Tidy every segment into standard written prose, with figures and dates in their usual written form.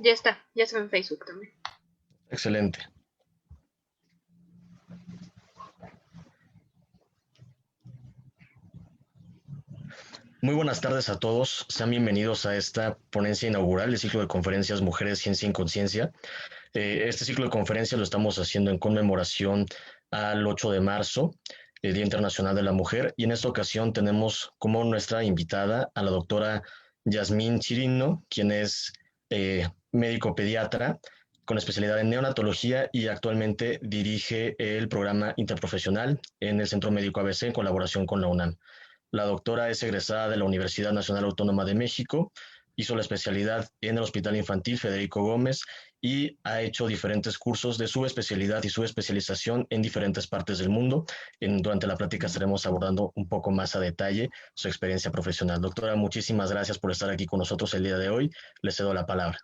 Ya está, ya se ve en Facebook también. Excelente. Muy buenas tardes a todos. Sean bienvenidos a esta ponencia inaugural del ciclo de conferencias Mujeres, Ciencia y Conciencia. Este ciclo de conferencias lo estamos haciendo en conmemoración al 8 de marzo, el Día Internacional de la Mujer, y en esta ocasión tenemos como nuestra invitada a la doctora Yasmín Chirino, quien es médico pediatra con especialidad en neonatología y actualmente dirige el programa interprofesional en el Centro Médico ABC en colaboración con la UNAM. La doctora es egresada de la Universidad Nacional Autónoma de México, hizo la especialidad en el Hospital Infantil Federico Gómez y ha hecho diferentes cursos de subespecialidad y subespecialización en diferentes partes del mundo. Durante la plática estaremos abordando un poco más a detalle su experiencia profesional. Doctora, muchísimas gracias por estar aquí con nosotros el día de hoy. Le cedo la palabra.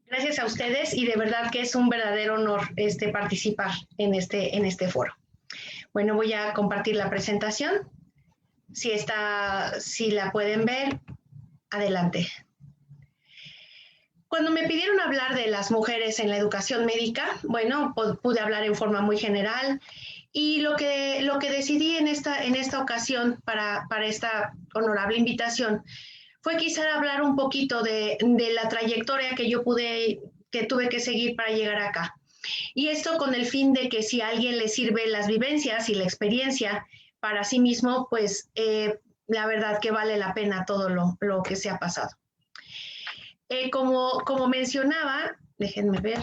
Gracias a ustedes y de verdad que es un verdadero honor participar en este foro. Bueno, voy a compartir la presentación. Si la pueden ver, adelante. Cuando me pidieron hablar de las mujeres en la educación médica, bueno, pude hablar en forma muy general y lo que decidí en esta ocasión para esta honorable invitación fue quizá hablar un poquito de la trayectoria que tuve que seguir para llegar acá. Y esto con el fin de que si a alguien le sirve las vivencias y la experiencia para sí mismo, pues la verdad que vale la pena todo lo que se ha pasado. Como mencionaba, déjenme ver,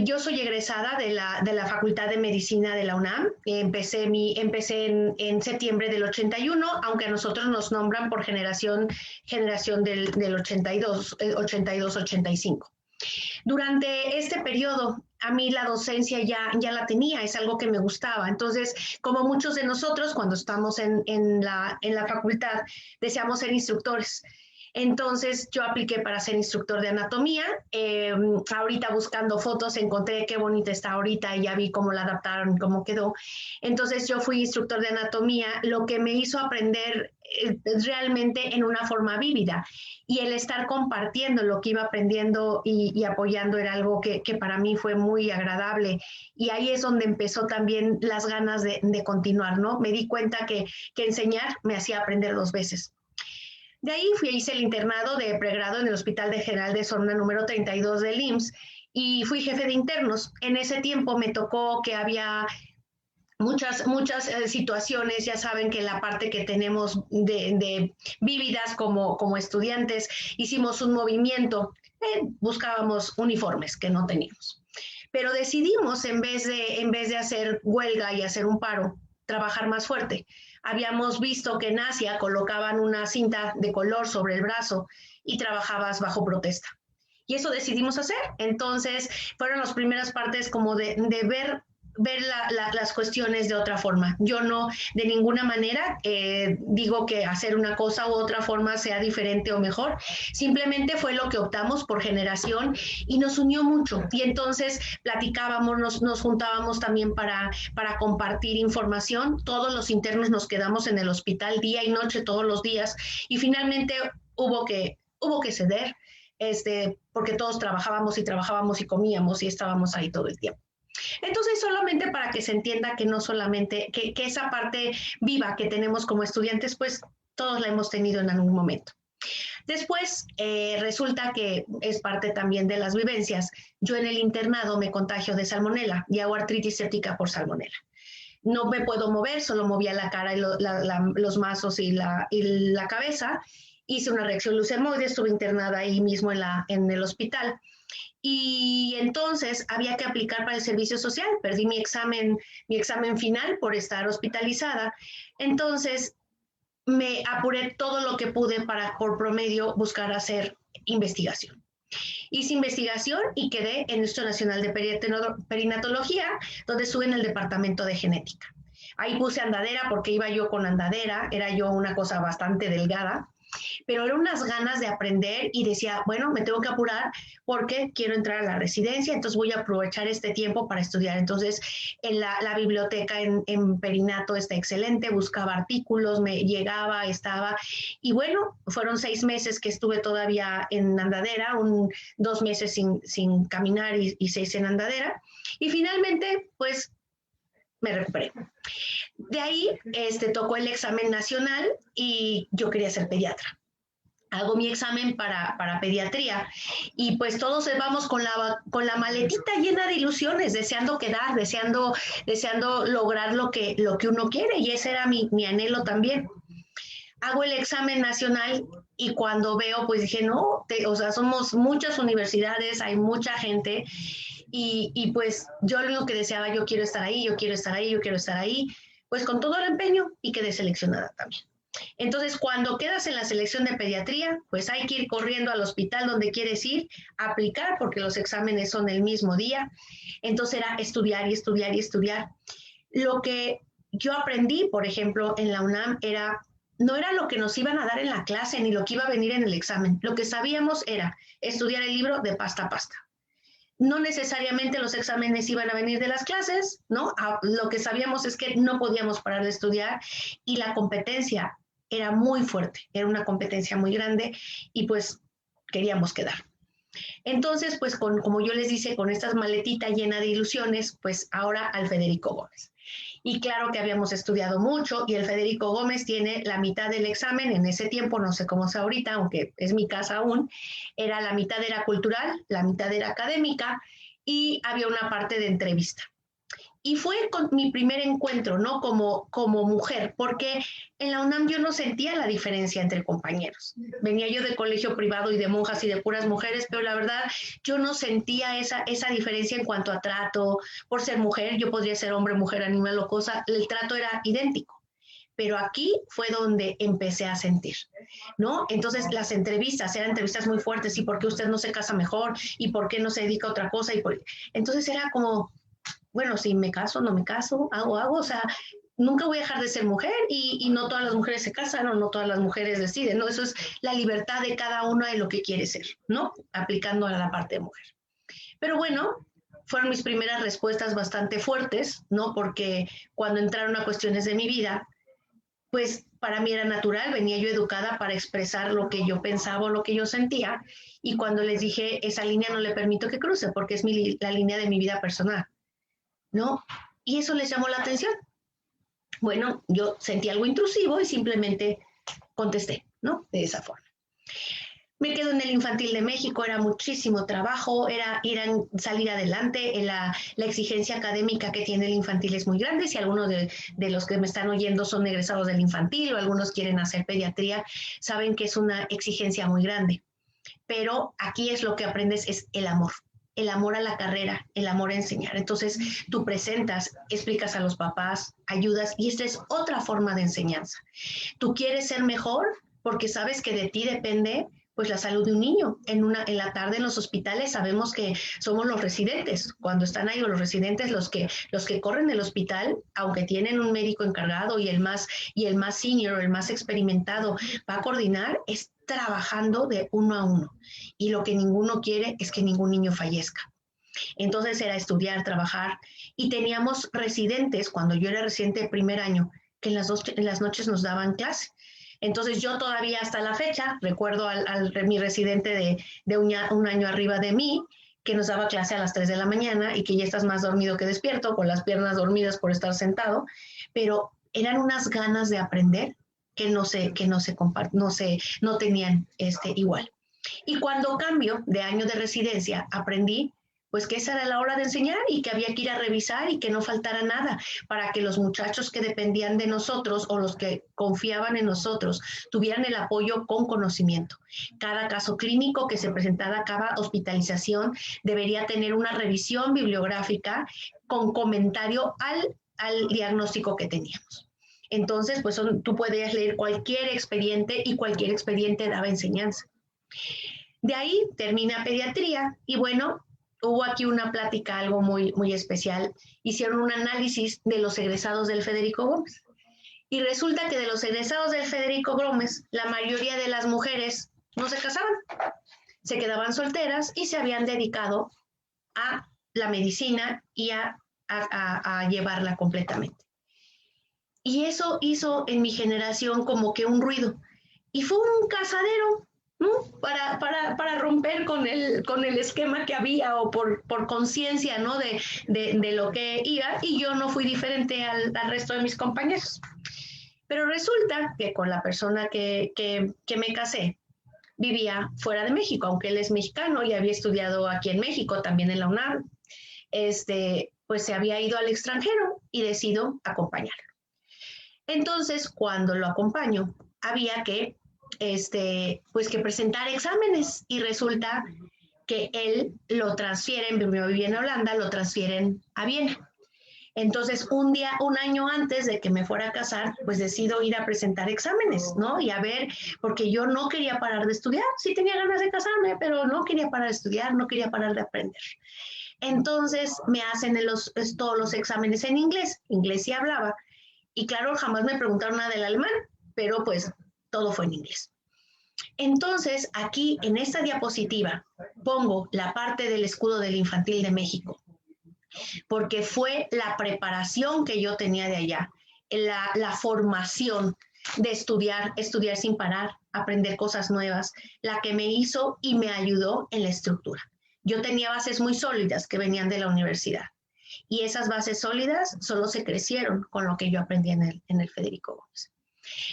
yo soy egresada de la Facultad de Medicina de la UNAM. Empecé en septiembre del 81, aunque a nosotros nos nombran por generación del 82-85. Durante este periodo, a mí la docencia ya la tenía, es algo que me gustaba. Entonces, como muchos de nosotros, cuando estamos en la facultad, deseamos ser instructores. Entonces yo apliqué para ser instructor de anatomía. Ahorita buscando fotos encontré qué bonita está ahorita y ya vi cómo la adaptaron, cómo quedó. Entonces yo fui instructor de anatomía, lo que me hizo aprender realmente en una forma vívida. Y el estar compartiendo lo que iba aprendiendo y apoyando era algo que para mí fue muy agradable. Y ahí es donde empezó también las ganas de continuar, ¿no? Me di cuenta que enseñar me hacía aprender 2 veces. De ahí hice el internado de pregrado en el Hospital General de Sonora número 32 del IMSS y fui jefe de internos. En ese tiempo me tocó que había muchas situaciones, ya saben que en la parte que tenemos de vívidas como estudiantes, hicimos un movimiento, buscábamos uniformes que no teníamos. Pero decidimos, en vez de hacer huelga y hacer un paro, trabajar más fuerte. Habíamos visto que en Asia colocaban una cinta de color sobre el brazo y trabajabas bajo protesta. Y eso decidimos hacer. Entonces, fueron las primeras partes como de ver las cuestiones de otra forma. Yo no, de ninguna manera, digo que hacer una cosa u otra forma sea diferente o mejor. Simplemente fue lo que optamos por generación y nos unió mucho. Y entonces platicábamos, nos juntábamos también para compartir información. Todos los internos nos quedamos en el hospital día y noche, todos los días. Y finalmente hubo que ceder, porque todos trabajábamos y comíamos y estábamos ahí todo el tiempo. Entonces, solamente para que se entienda que no solamente, que esa parte viva que tenemos como estudiantes, pues todos la hemos tenido en algún momento. Después, resulta que es parte también de las vivencias. Yo en el internado me contagio de salmonela y hago artritis séptica por salmonela. No me puedo mover, solo movía la cara y los mazos y la cabeza. Hice una reacción leucemoide, estuve internada ahí mismo en el hospital. Y entonces había que aplicar para el servicio social. Perdí mi examen final por estar hospitalizada. Entonces me apuré todo lo que pude para, por promedio, buscar hacer investigación. Hice investigación y quedé en el Instituto Nacional de Perinatología, donde estuve en el departamento de genética. Ahí puse andadera porque iba yo con andadera, era yo una cosa bastante delgada. pero eran unas ganas de aprender y decía, bueno, me tengo que apurar porque quiero entrar a la residencia, entonces voy a aprovechar este tiempo para estudiar. Entonces, en la biblioteca en Perinato está excelente, buscaba artículos, me llegaba, estaba, y bueno, fueron 6 meses que estuve todavía en andadera, 2 meses sin caminar y 6 en andadera, y finalmente, pues, me recuperé. De ahí tocó el examen nacional y yo quería ser pediatra. Hago mi examen para pediatría y pues todos vamos con la maletita llena de ilusiones, deseando quedar, deseando lograr lo que uno quiere, y ese era mi anhelo también. Hago el examen nacional y cuando veo, pues dije, no, o sea, somos muchas universidades, hay mucha gente, y pues yo lo único que deseaba, yo quiero estar ahí, yo quiero estar ahí, yo quiero estar ahí, pues con todo el empeño, y quedé seleccionada también. Entonces, cuando quedas en la selección de pediatría, pues hay que ir corriendo al hospital donde quieres ir, a aplicar, porque los exámenes son el mismo día. Entonces era estudiar y estudiar y estudiar. Lo que yo aprendí, por ejemplo, en la UNAM no era lo que nos iban a dar en la clase ni lo que iba a venir en el examen. Lo que sabíamos era estudiar el libro de pasta a pasta. No necesariamente los exámenes iban a venir de las clases, ¿no? Lo que sabíamos es que no podíamos parar de estudiar, y la competencia era muy fuerte, era una competencia muy grande, y pues queríamos quedar. Entonces, pues como yo les dije, con esta maletita llena de ilusiones, pues ahora al Federico Gómez. Y claro que habíamos estudiado mucho, y el Federico Gómez tiene la mitad del examen. En ese tiempo, no sé cómo es ahorita, aunque es mi casa aún, era la mitad era cultural, la mitad era académica, y había una parte de entrevista. Y fue con mi primer encuentro, ¿no? Como mujer, porque en la UNAM yo no sentía la diferencia entre compañeros. Venía yo de colegio privado y de monjas y de puras mujeres, pero la verdad yo no sentía esa diferencia en cuanto a trato. Por ser mujer, yo podría ser hombre, mujer, animal o cosa, el trato era idéntico. Pero aquí fue donde empecé a sentir, ¿no? Entonces las entrevistas eran entrevistas muy fuertes, y por qué usted no se casa mejor, y por qué no se dedica a otra cosa, entonces era como, bueno, si me caso, no me caso, hago, o sea, nunca voy a dejar de ser mujer, y no todas las mujeres se casan, o no todas las mujeres deciden, ¿no? Eso es la libertad de cada una de lo que quiere ser, ¿no? Aplicando a la parte de mujer. Pero bueno, fueron mis primeras respuestas bastante fuertes, ¿no? Porque cuando entraron a cuestiones de mi vida, pues para mí era natural, venía yo educada para expresar lo que yo pensaba o lo que yo sentía, y cuando les dije, esa línea no le permito que cruce porque es la línea de mi vida personal, ¿no? Y eso les llamó la atención. Bueno, yo sentí algo intrusivo y simplemente contesté, ¿no? De esa forma. Me quedo en el Infantil de México, era muchísimo trabajo, era salir adelante, la exigencia académica que tiene el infantil es muy grande. Si algunos de los que me están oyendo son egresados del infantil, o algunos quieren hacer pediatría, saben que es una exigencia muy grande. Pero aquí es lo que aprendes, es el amor a la carrera, el amor a enseñar. Entonces tú presentas, explicas a los papás, ayudas, y esta es otra forma de enseñanza. Tú quieres ser mejor porque sabes que de ti depende pues la salud de un niño. En la tarde en los hospitales sabemos que somos los residentes, cuando están ahí, o los residentes los que corren el hospital, aunque tienen un médico encargado, y el más senior, el más experimentado, va a coordinar, es trabajando de uno a uno. Y lo que ninguno quiere es que ningún niño fallezca. Entonces era estudiar, trabajar, y teníamos residentes, cuando yo era residente de primer año, que en las noches nos daban clase. Entonces yo todavía hasta la fecha recuerdo mi residente de un año arriba de mí, que nos daba clase a las 3 de la mañana, y que ya estás más dormido que despierto, con las piernas dormidas por estar sentado, pero eran unas ganas de aprender que no tenían igual. Y cuando cambio de año de residencia, aprendí pues que esa era la hora de enseñar, y que había que ir a revisar y que no faltara nada, para que los muchachos que dependían de nosotros, o los que confiaban en nosotros, tuvieran el apoyo con conocimiento. Cada caso clínico que se presentara, cada hospitalización, debería tener una revisión bibliográfica con comentario al diagnóstico que teníamos. Entonces, pues tú podías leer cualquier expediente, y cualquier expediente daba enseñanza. De ahí termina pediatría, y bueno, hubo aquí una plática, algo muy, muy especial. Hicieron un análisis de los egresados del Federico Gómez, Y resulta que de los egresados del Federico Gómez, la mayoría de las mujeres no se casaban, se quedaban solteras y se habían dedicado a la medicina y a llevarla completamente. Y eso hizo en mi generación como que un ruido. Y fue un cazadero, ¿no? Para romper con el esquema que había o por conciencia, ¿no? de lo que iba. Y yo no fui diferente al resto de mis compañeros. Pero resulta que con la persona que me casé, vivía fuera de México, aunque él es mexicano y había estudiado aquí en México, también en la UNAM, pues se había ido al extranjero y decido acompañarlo. Entonces, cuando lo acompaño, había que, pues que presentar exámenes y resulta que él lo transfieren, primero vivía en Holanda, lo transfieren a Viena. Entonces, un año antes de que me fuera a casar, pues decido ir a presentar exámenes, ¿no? Y a ver, porque yo no quería parar de estudiar, sí tenía ganas de casarme, pero no quería parar de estudiar, no quería parar de aprender. Entonces, me hacen todos los exámenes en inglés sí hablaba, y claro, jamás me preguntaron nada del alemán, pero pues todo fue en inglés. Entonces, aquí en esta diapositiva pongo la parte del escudo del Infantil de México, porque fue la preparación que yo tenía de allá, la formación de estudiar sin parar, aprender cosas nuevas, la que me hizo y me ayudó en la estructura. Yo tenía bases muy sólidas que venían de la universidad y esas bases sólidas solo se crecieron con lo que yo aprendí en el Federico Gómez.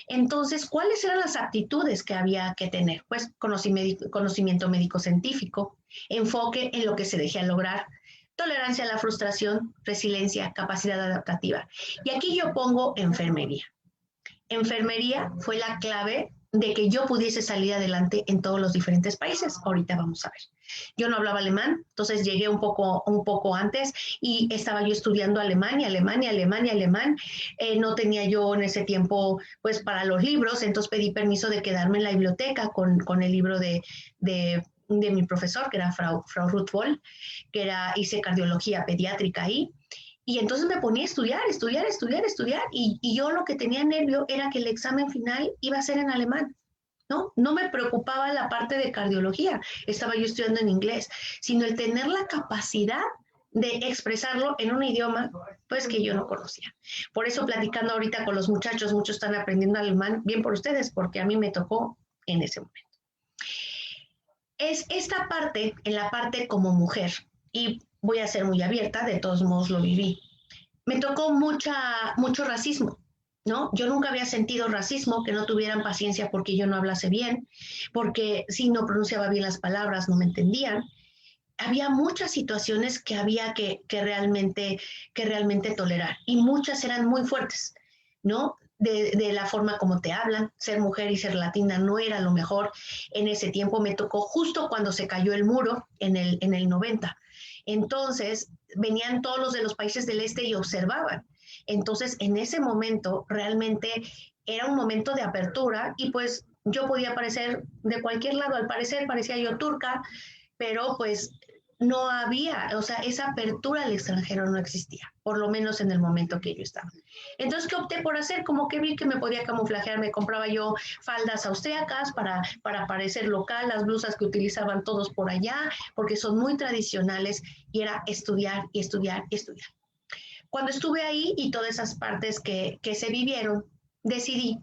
Entonces, ¿cuáles eran las aptitudes que había que tener? Pues conocimiento médico-científico, enfoque en lo que se desea lograr, tolerancia a la frustración, resiliencia, capacidad adaptativa. Y aquí yo pongo enfermería. Enfermería fue la clave de que yo pudiese salir adelante en todos los diferentes países. Ahorita vamos a ver. Yo no hablaba alemán, entonces llegué un poco antes y estaba yo estudiando alemán. No tenía yo en ese tiempo, pues, para los libros, entonces pedí permiso de quedarme en la biblioteca con el libro de mi profesor, que era Frau Ruth Woll, hice cardiología pediátrica ahí. Y entonces me ponía a estudiar, y yo lo que tenía nervio era que el examen final iba a ser en alemán, ¿no? No me preocupaba la parte de cardiología, estaba yo estudiando en inglés, sino el tener la capacidad de expresarlo en un idioma, pues, que yo no conocía. Por eso, platicando ahorita con los muchachos, muchos están aprendiendo alemán, bien por ustedes, porque a mí me tocó en ese momento. Es esta parte, en la parte como mujer, y voy a ser muy abierta, de todos modos lo viví. Me tocó mucho racismo, ¿no? Yo nunca había sentido racismo, que no tuvieran paciencia porque yo no hablase bien, porque si no pronunciaba bien las palabras no me entendían. Había muchas situaciones que había que realmente tolerar y muchas eran muy fuertes, ¿no? De la forma como te hablan, ser mujer y ser latina no era lo mejor. En ese tiempo me tocó justo cuando se cayó el muro en el 90. Entonces venían todos los de los países del este y observaban. Entonces en ese momento realmente era un momento de apertura y pues yo podía aparecer de cualquier lado, al parecer parecía yo turca, pero pues no había, o sea, esa apertura al extranjero no existía, por lo menos en el momento que yo estaba. Entonces, ¿qué opté por hacer? Como que vi que me podía camuflajear, me compraba yo faldas austriacas para parecer local, las blusas que utilizaban todos por allá, porque son muy tradicionales, y era estudiar y estudiar y estudiar. Cuando estuve ahí y todas esas partes que se vivieron, decidí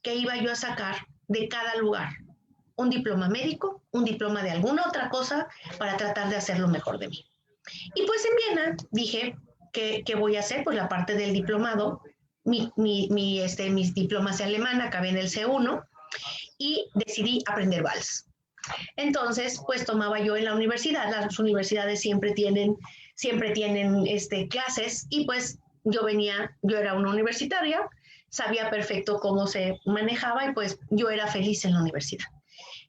que iba yo a sacar de cada lugar un diploma médico, un diploma de alguna otra cosa para tratar de hacer lo mejor de mí. Y pues en Viena dije, ¿qué voy a hacer? Pues la parte del diplomado, mis diplomas de alemán, acabé en el C1 y decidí aprender vals. Entonces, pues tomaba yo en la universidad, las universidades siempre tienen clases y pues yo era una universitaria, sabía perfecto cómo se manejaba y pues yo era feliz en la universidad.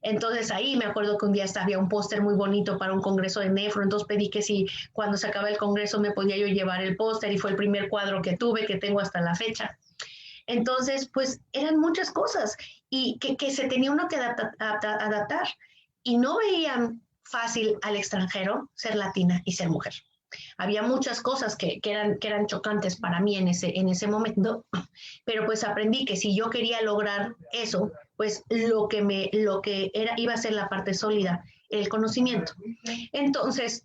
Entonces ahí me acuerdo que un día había un póster muy bonito para un congreso de nefro, entonces pedí que si cuando se acaba el congreso me podía yo llevar el póster y fue el primer cuadro que tuve, que tengo hasta la fecha. Entonces, pues eran muchas cosas y que se tenía uno que adaptar y no veían fácil al extranjero ser latina y ser mujer. Había muchas cosas que eran chocantes para mí en ese momento, pero pues aprendí que si yo quería lograr eso, pues lo que iba a ser la parte sólida, el conocimiento. Entonces,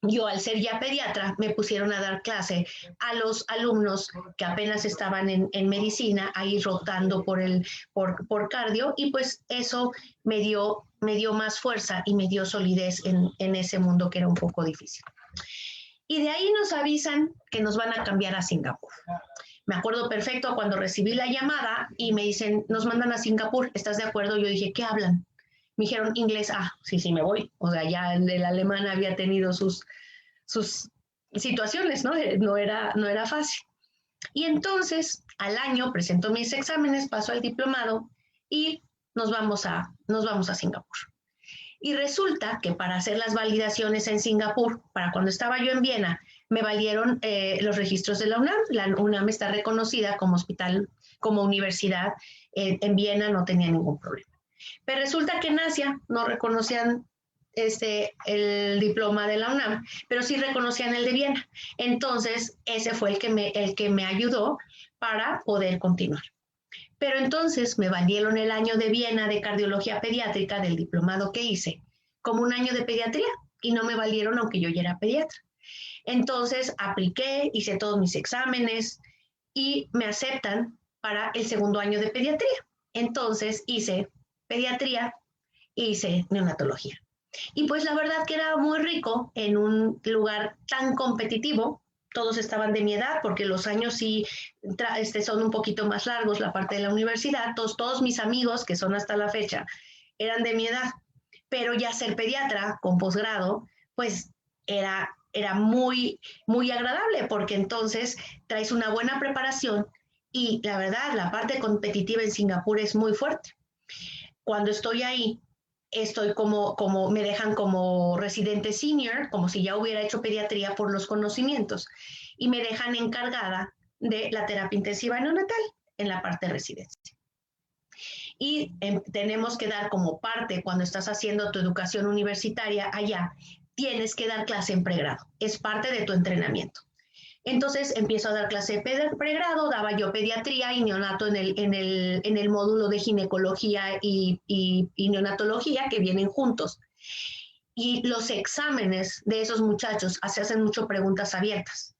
yo al ser ya pediatra me pusieron a dar clase a los alumnos que apenas estaban en medicina, ahí rotando por cardio, y pues eso me dio más fuerza y me dio solidez en ese mundo que era un poco difícil. Y de ahí nos avisan que nos van a cambiar a Singapur. Me acuerdo perfecto cuando recibí la llamada y me dicen, nos mandan a Singapur, ¿estás de acuerdo? Yo dije, ¿qué hablan? Me dijeron inglés, sí, me voy. O sea, ya el alemán había tenido sus situaciones, ¿no? No era fácil. Y entonces, al año, presento mis exámenes, paso al diplomado y nos vamos a Singapur. Y resulta que para hacer las validaciones en Singapur, para cuando estaba yo en Viena, me valieron los registros de la UNAM. La UNAM está reconocida como hospital, como universidad. En Viena no tenía ningún problema. Pero resulta que en Asia no reconocían el diploma de la UNAM, pero sí reconocían el de Viena. Entonces, ese fue el que me ayudó para poder continuar. Pero entonces me valieron el año de Viena de cardiología pediátrica del diplomado que hice como un año de pediatría y no me valieron aunque yo ya era pediatra. Entonces apliqué, hice todos mis exámenes y me aceptan para el segundo año de pediatría. Entonces hice pediatría e hice neonatología. Y pues la verdad que era muy rico en un lugar tan competitivo. Todos estaban de mi edad porque los años sí son un poquito más largos, la parte de la universidad. Todos mis amigos, que son hasta la fecha, eran de mi edad. Pero ya ser pediatra con posgrado, pues era muy, muy agradable porque entonces traes una buena preparación y la verdad, la parte competitiva en Singapur es muy fuerte. Cuando estoy ahí, estoy me dejan como residente senior, como si ya hubiera hecho pediatría por los conocimientos, y me dejan encargada de la terapia intensiva neonatal en la parte de residencia. Y tenemos que dar como parte, cuando estás haciendo tu educación universitaria allá, tienes que dar clase en pregrado, es parte de tu entrenamiento. Entonces empiezo a dar clase de pregrado, daba yo pediatría y neonato en el módulo de ginecología y neonatología que vienen juntos. Y los exámenes de esos muchachos se hacen mucho preguntas abiertas.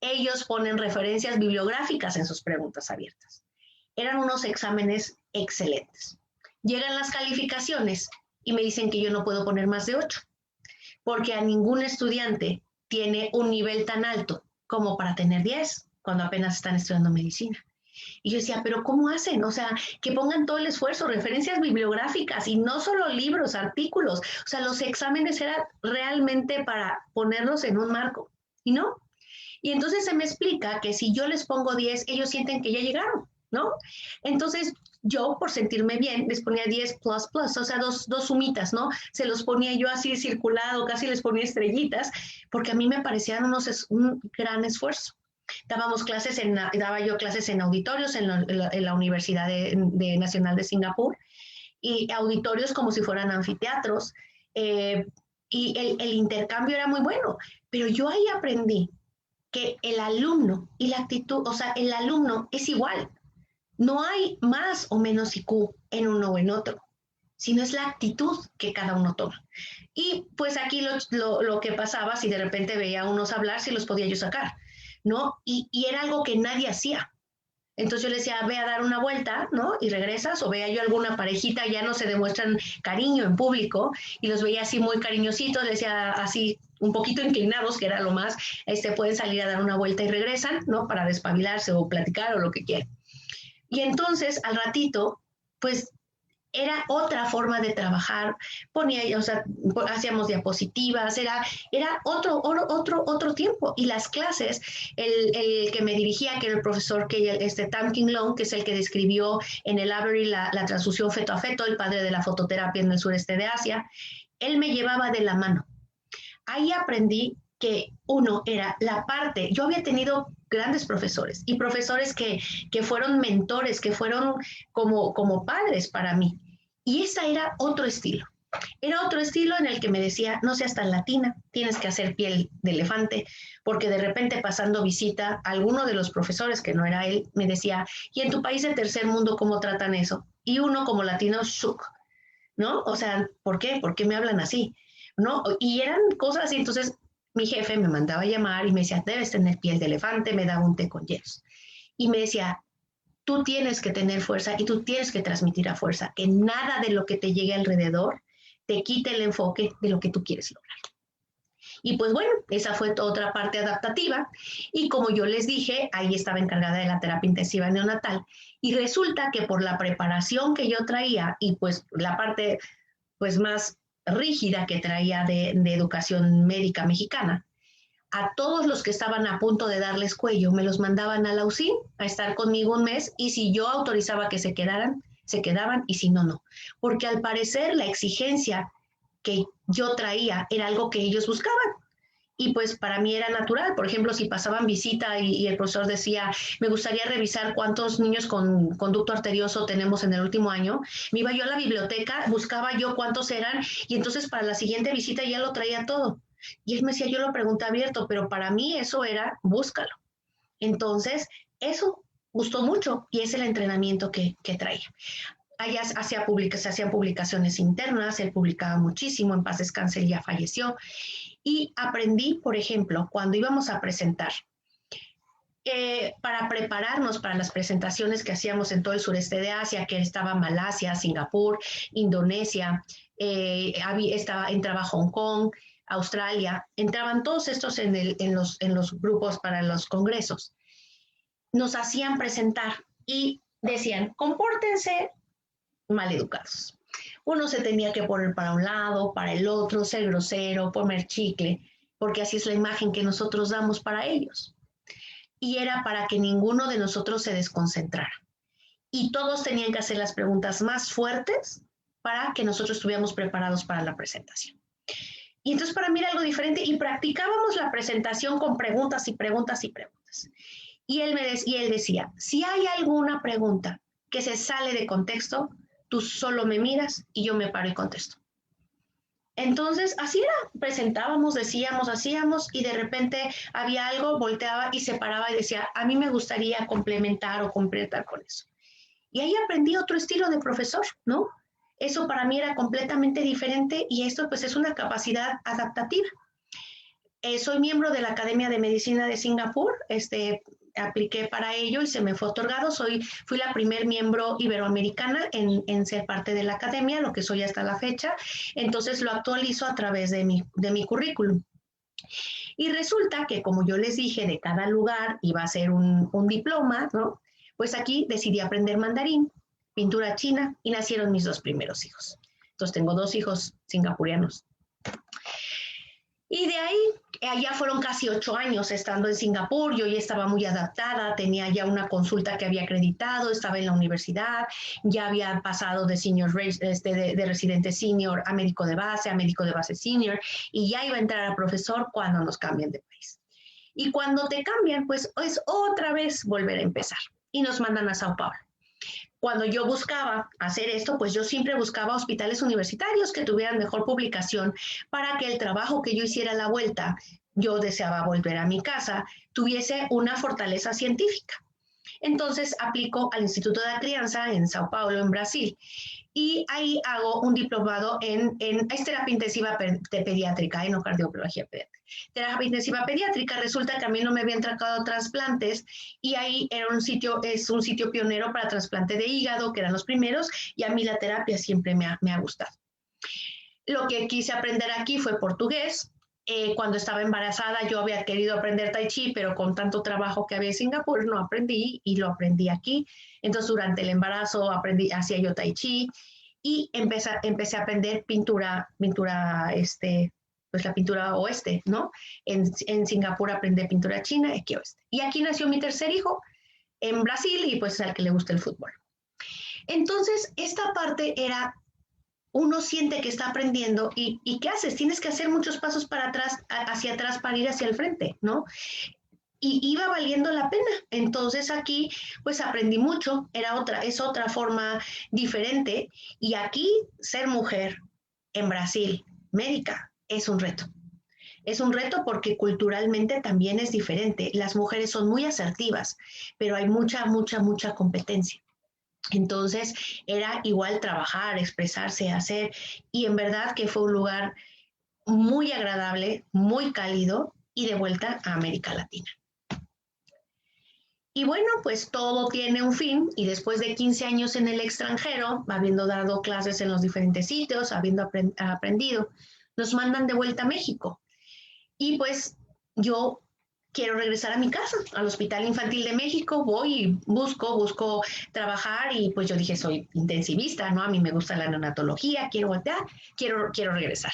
Ellos ponen referencias bibliográficas en sus preguntas abiertas. Eran unos exámenes excelentes. Llegan las calificaciones y me dicen que yo no puedo poner más de 8, porque a ningún estudiante tiene un nivel tan alto como para tener 10 cuando apenas están estudiando medicina. Y yo decía, pero ¿cómo hacen? O sea, que pongan todo el esfuerzo, referencias bibliográficas y no solo libros, artículos. O sea, los exámenes eran realmente para ponerlos en un marco. ¿Y no? Y entonces se me explica que si yo les pongo 10, ellos sienten que ya llegaron, ¿no? Entonces yo, por sentirme bien, les ponía 10 plus, o sea, dos sumitas, ¿no? Se los ponía yo así circulado, casi les ponía estrellitas, porque a mí me parecían un gran esfuerzo. Daba yo clases en auditorios en la Universidad Nacional de Singapur, y auditorios como si fueran anfiteatros, y el intercambio era muy bueno, pero yo ahí aprendí que el alumno y la actitud, o sea, el alumno es igual. No hay más o menos IQ en uno o en otro, sino es la actitud que cada uno toma. Y pues aquí lo que pasaba, si de repente veía a unos hablar, si los podía yo sacar, ¿no? Y era algo que nadie hacía. Entonces yo le decía, ve a dar una vuelta, ¿no? Y regresas, o veía yo alguna parejita, ya no se demuestran cariño en público, y los veía así muy cariñositos, le decía así, un poquito inclinados, que era lo más, pueden salir a dar una vuelta y regresan, ¿no? Para despabilarse o platicar o lo que quieran. Y entonces, al ratito, pues era otra forma de trabajar, hacíamos diapositivas, era otro tiempo. Y las clases, el que me dirigía, que era el profesor Tam King Long, que es el que describió en el Avery la transfusión feto a feto, el padre de la fototerapia en el sureste de Asia, él me llevaba de la mano. Ahí aprendí que uno era la parte, yo había tenido grandes profesores y profesores que fueron mentores, que fueron como padres para mí. Y ese era otro estilo. Era otro estilo en el que me decía, no seas tan latina, tienes que hacer piel de elefante, porque de repente pasando visita, alguno de los profesores, que no era él, me decía, ¿y en tu país de tercer mundo cómo tratan eso? Y uno como latino, shook, ¿no? O sea, ¿por qué? ¿Por qué me hablan así? ¿No? Y eran cosas así, entonces mi jefe me mandaba a llamar y me decía, debes tener piel de elefante, me daba un té con hielos. Y me decía, tú tienes que tener fuerza y tú tienes que transmitir a fuerza, que nada de lo que te llegue alrededor te quite el enfoque de lo que tú quieres lograr. Y pues bueno, esa fue otra parte adaptativa. Y como yo les dije, ahí estaba encargada de la terapia intensiva neonatal. Y resulta que por la preparación que yo traía y pues la parte pues más rígida que traía de educación médica mexicana, a todos los que estaban a punto de darles cuello, me los mandaban a la UCI a estar conmigo un mes y si yo autorizaba que se quedaran, se quedaban y si no, no. Porque al parecer la exigencia que yo traía era algo que ellos buscaban. Y pues para mí era natural. Por ejemplo, si pasaban visita y el profesor decía, me gustaría revisar cuántos niños con conducto arterioso tenemos en el último año, me iba yo a la biblioteca, buscaba yo cuántos eran y entonces para la siguiente visita ya lo traía todo. Y él me decía, yo lo pregunté abierto, pero para mí eso era, búscalo. Entonces, eso gustó mucho y es el entrenamiento que traía. Allá se hacían publicaciones internas, él publicaba muchísimo, en paz descanse, él ya falleció. Y aprendí, por ejemplo, cuando íbamos a presentar, para prepararnos para las presentaciones que hacíamos en todo el sureste de Asia, que estaba Malasia, Singapur, Indonesia, entraba Hong Kong, Australia, entraban todos estos en los grupos para los congresos. Nos hacían presentar y decían, compórtense maleducados. Uno se tenía que poner para un lado, para el otro, ser grosero, poner chicle, porque así es la imagen que nosotros damos para ellos. Y era para que ninguno de nosotros se desconcentrara. Y todos tenían que hacer las preguntas más fuertes para que nosotros estuviéramos preparados para la presentación. Y entonces para mí era algo diferente y practicábamos la presentación con preguntas y preguntas y preguntas. Y él decía, si hay alguna pregunta que se sale de contexto, tú solo me miras y yo me paro y contesto. Entonces, así era, presentábamos, decíamos, hacíamos y de repente había algo, volteaba y se paraba y decía, a mí me gustaría complementar o completar con eso. Y ahí aprendí otro estilo de profesor, ¿no? Eso para mí era completamente diferente y esto pues es una capacidad adaptativa. Soy miembro de la Academia de Medicina de Singapur, apliqué para ello y se me fue otorgado. Fui la primer miembro iberoamericana en ser parte de la academia, lo que soy hasta la fecha. Entonces lo actualizo a través de mi currículum. Y resulta que, como yo les dije, de cada lugar iba a ser un diploma, ¿no? Pues aquí decidí aprender mandarín, pintura china y nacieron mis 2 primeros hijos. Entonces tengo 2 hijos singapurianos. Y de ahí, allá fueron casi 8 años estando en Singapur, yo ya estaba muy adaptada, tenía ya una consulta que había acreditado, estaba en la universidad, ya había pasado de senior, de residente senior a médico de base senior, y ya iba a entrar a profesor cuando nos cambian de país. Y cuando te cambian, pues es otra vez volver a empezar, y nos mandan a Sao Paulo. Cuando yo buscaba hacer esto, pues yo siempre buscaba hospitales universitarios que tuvieran mejor publicación para que el trabajo que yo hiciera a la vuelta, yo deseaba volver a mi casa, tuviese una fortaleza científica. Entonces aplico al Instituto de la Crianza en Sao Paulo, en Brasil, y ahí hago un diplomado en terapia intensiva pediátrica, no cardiología pediátrica. Terapia intensiva pediátrica, resulta que a mí no me habían tratado trasplantes y ahí es un sitio pionero para trasplante de hígado, que eran los primeros, y a mí la terapia siempre me ha gustado. Lo que quise aprender aquí fue portugués. Cuando estaba embarazada yo había querido aprender tai chi, pero con tanto trabajo que había en Singapur no aprendí y lo aprendí aquí. Entonces durante el embarazo hacía yo tai chi y empecé a aprender pintura, pues la pintura oeste, ¿no? En Singapur aprendí pintura china, aquí oeste. Y aquí nació mi tercer hijo en Brasil y pues al que le gusta el fútbol. Entonces esta parte era, uno siente que está aprendiendo y ¿qué haces? Tienes que hacer muchos pasos hacia atrás para ir hacia el frente, ¿no? Y iba valiendo la pena. Entonces aquí pues aprendí mucho, es otra forma diferente y aquí ser mujer en Brasil, médica, es un reto. Es un reto porque culturalmente también es diferente. Las mujeres son muy asertivas, pero hay mucha competencia. Entonces era igual trabajar, expresarse, hacer, y en verdad que fue un lugar muy agradable, muy cálido y de vuelta a América Latina. Y bueno, pues todo tiene un fin y después de 15 años en el extranjero, habiendo dado clases en los diferentes sitios, habiendo aprendido, nos mandan de vuelta a México. Y pues yo quiero regresar a mi casa, al Hospital Infantil de México, voy y busco trabajar y pues yo dije, soy intensivista, ¿no? A mí me gusta la neonatología, quiero voltear, quiero regresar.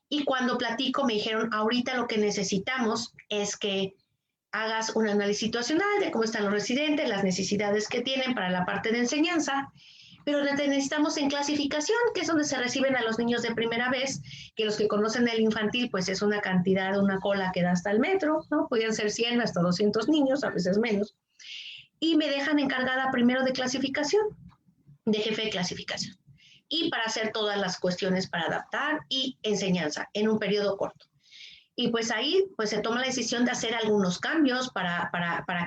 Y cuando platico me dijeron, ahorita lo que necesitamos es que hagas un análisis situacional de cómo están los residentes, las necesidades que tienen para la parte de enseñanza, pero necesitamos en clasificación, que es donde se reciben a los niños de primera vez, que los que conocen el infantil, pues es una cantidad, una cola que da hasta el metro, ¿no? Podrían ser 100 hasta 200 niños, a veces menos. Y me dejan encargada primero de clasificación, de jefe de clasificación, y para hacer todas las cuestiones para adaptar y enseñanza en un periodo corto. Y pues ahí pues se toma la decisión de hacer algunos cambios para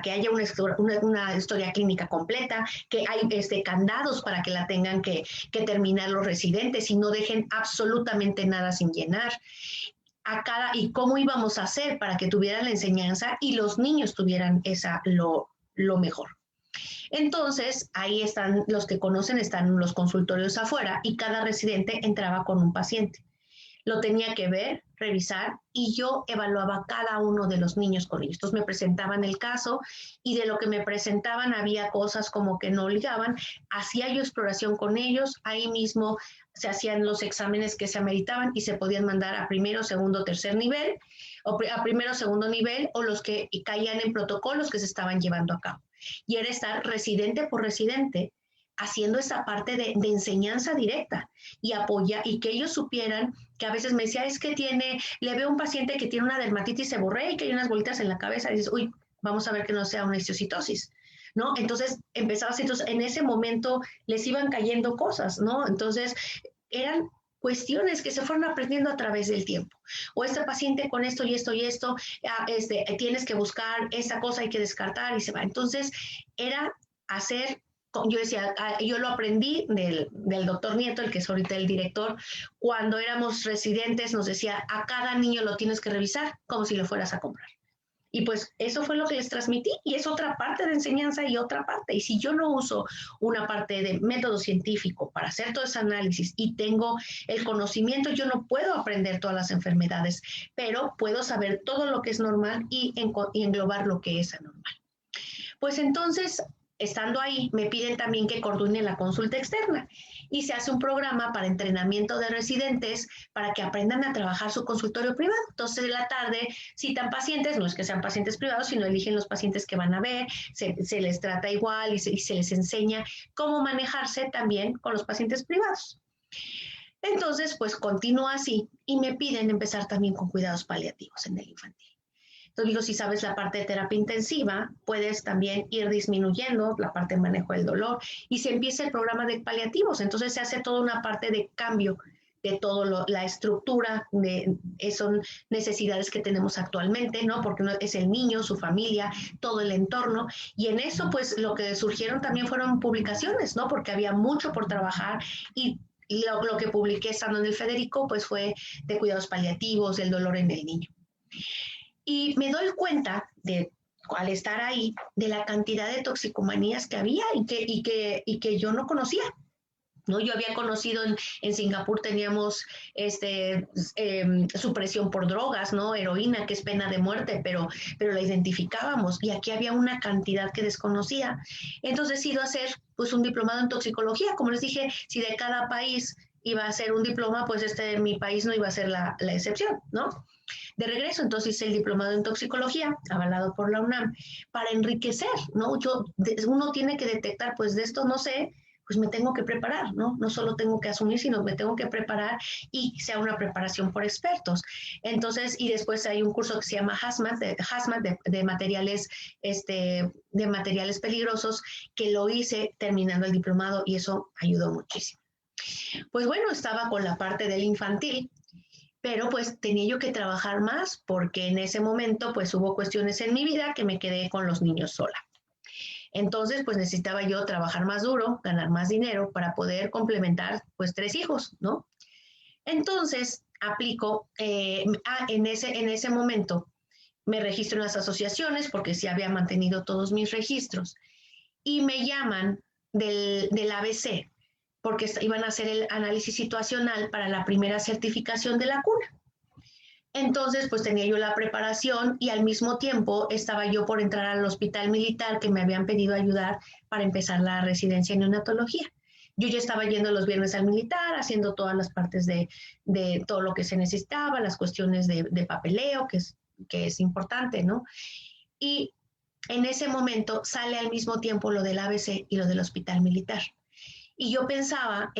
que haya una historia clínica completa, que hay candados para que la tengan que terminar los residentes y no dejen absolutamente nada sin llenar. Y cómo íbamos a hacer para que tuvieran la enseñanza y los niños tuvieran lo mejor. Entonces, ahí están los que conocen, están los consultorios afuera y cada residente entraba con un paciente. Lo tenía que ver, revisar y yo evaluaba cada uno de los niños con ellos. Entonces me presentaban el caso y de lo que me presentaban había cosas como que no ligaban. Hacía yo exploración con ellos, ahí mismo se hacían los exámenes que se ameritaban y se podían mandar a primero, segundo, tercer nivel, o a primero, segundo nivel, o los que caían en protocolos que se estaban llevando a cabo. Y era estar residente por residente haciendo esa parte de enseñanza directa y y que ellos supieran que a veces me decía, es que le veo a un paciente que tiene una dermatitis seborreica y unas bolitas en la cabeza y dices, uy, vamos a ver que no sea una histiocytosis, ¿no? Entonces entonces en ese momento les iban cayendo cosas, ¿no? Entonces eran cuestiones que se fueron aprendiendo a través del tiempo. O este paciente con esto y esto y esto, tienes que buscar esta cosa, hay que descartar y se va. Entonces era hacer. Yo decía, yo lo aprendí del doctor Nieto, el que es ahorita el director, cuando éramos residentes nos decía, a cada niño lo tienes que revisar como si lo fueras a comprar. Y pues eso fue lo que les transmití y es otra parte de enseñanza y otra parte. Y si yo no uso una parte de método científico para hacer todo ese análisis y tengo el conocimiento, yo no puedo aprender todas las enfermedades, pero puedo saber todo lo que es normal y englobar lo que es anormal. Pues entonces, estando ahí, me piden también que coordine la consulta externa y se hace un programa para entrenamiento de residentes para que aprendan a trabajar su consultorio privado. Entonces, de la tarde citan pacientes, no es que sean pacientes privados, sino eligen los pacientes que van a ver, se les trata igual y se les enseña cómo manejarse también con los pacientes privados. Entonces, pues continúa así y me piden empezar también con cuidados paliativos en el infantil. Entonces digo, si sabes la parte de terapia intensiva, puedes también ir disminuyendo la parte de manejo del dolor y se empieza el programa de paliativos. Entonces se hace toda una parte de cambio de toda la estructura, son necesidades que tenemos actualmente, ¿no? Porque es el niño, su familia, todo el entorno. Y en eso, pues, lo que surgieron también fueron publicaciones, ¿no? Porque había mucho por trabajar y lo que publiqué estando en el Federico, pues, fue de cuidados paliativos, del dolor en el niño. Y me doy cuenta al estar ahí de la cantidad de toxicomanías que había y que yo no conocía. ¿No? Yo había conocido en Singapur teníamos supresión por drogas, ¿no? Heroína, que es pena de muerte, pero la identificábamos y aquí había una cantidad que desconocía. Entonces decido hacer pues un diplomado en toxicología. Como les dije, si de cada país iba a ser un diploma, pues mi país no iba a ser la excepción, ¿no? De regreso, entonces hice el diplomado en toxicología, avalado por la UNAM, para enriquecer, ¿no? Uno tiene que detectar, pues de esto no sé, pues me tengo que preparar, ¿no? No solo tengo que asumir, sino me tengo que preparar y sea una preparación por expertos. Entonces, y después hay un curso que se llama HAZMAT de materiales, de materiales peligrosos, que lo hice terminando el diplomado y eso ayudó muchísimo. Pues bueno, estaba con la parte del infantil, pero pues tenía yo que trabajar más porque en ese momento pues hubo cuestiones en mi vida que me quedé con los niños sola. Entonces pues necesitaba yo trabajar más duro, ganar más dinero para poder complementar pues 3 hijos, ¿no? Entonces aplico, en ese momento me registro en las asociaciones porque sí había mantenido todos mis registros y me llaman del ABC porque iban a hacer el análisis situacional para la primera certificación de la cuna. Entonces, pues tenía yo la preparación y al mismo tiempo estaba yo por entrar al hospital militar que me habían pedido ayudar para empezar la residencia en neonatología. Yo ya estaba yendo los viernes al militar, haciendo todas las partes de todo lo que se necesitaba, las cuestiones de papeleo, que es importante, ¿no? Y en ese momento sale al mismo tiempo lo del ABC y lo del hospital militar. Y yo pensaba,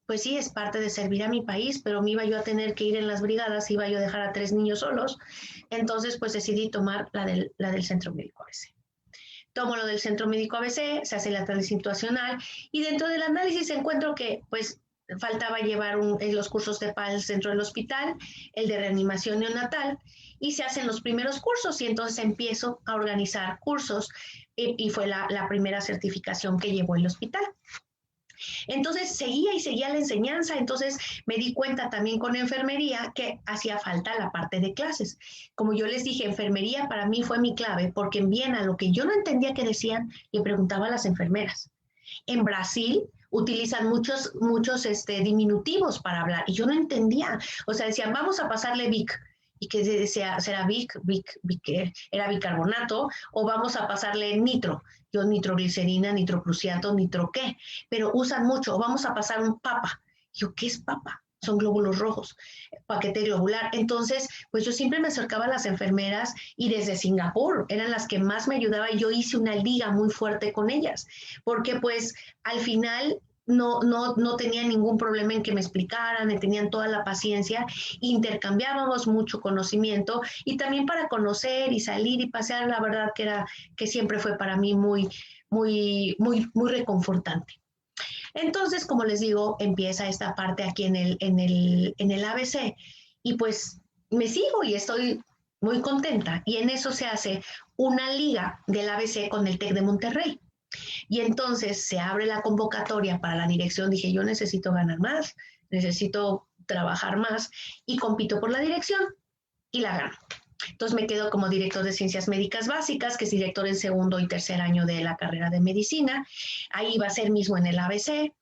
pues sí, es parte de servir a mi país, pero me iba yo a tener que ir en las brigadas, iba yo a dejar a 3 niños solos. Entonces, pues decidí tomar la del Centro Médico ABC. Tomo lo del Centro Médico ABC, se hace el análisis situacional y dentro del análisis encuentro que, pues, faltaba llevar los cursos de PALS dentro del hospital, el de reanimación neonatal, y se hacen los primeros cursos y entonces empiezo a organizar cursos y fue la primera certificación que llevó el hospital. Entonces seguía y seguía la enseñanza, entonces me di cuenta también con enfermería que hacía falta la parte de clases. Como yo les dije, enfermería para mí fue mi clave porque en Viena lo que yo no entendía que decían, le preguntaba a las enfermeras. En Brasil utilizan muchos diminutivos para hablar y yo no entendía. O sea, decían, vamos a pasarle Vic. Y que decía, será Vic, era bicarbonato, o vamos a pasarle nitro. Yo nitroglicerina, nitroprusiato, nitro qué. Pero usan mucho, o vamos a pasar un papa. Yo, ¿qué es papa? Son glóbulos rojos, paquete globular. Entonces, pues yo siempre me acercaba a las enfermeras y desde Singapur eran las que más me ayudaban y yo hice una liga muy fuerte con ellas, porque pues al final no tenía ningún problema en que me explicaran, tenían toda la paciencia, intercambiábamos mucho conocimiento y también para conocer y salir y pasear, la verdad que siempre fue para mí muy, muy, muy, muy reconfortante. Entonces, como les digo, empieza esta parte aquí en el ABC y pues me sigo y estoy muy contenta. Y en eso se hace una liga del ABC con el TEC de Monterrey. Y entonces se abre la convocatoria para la dirección. Dije, yo necesito ganar más, necesito trabajar más y compito por la dirección y la gano. Entonces me quedo como director de Ciencias Médicas Básicas, que es director en segundo y tercer año de la carrera de medicina. Ahí va a ser mismo en el ABC.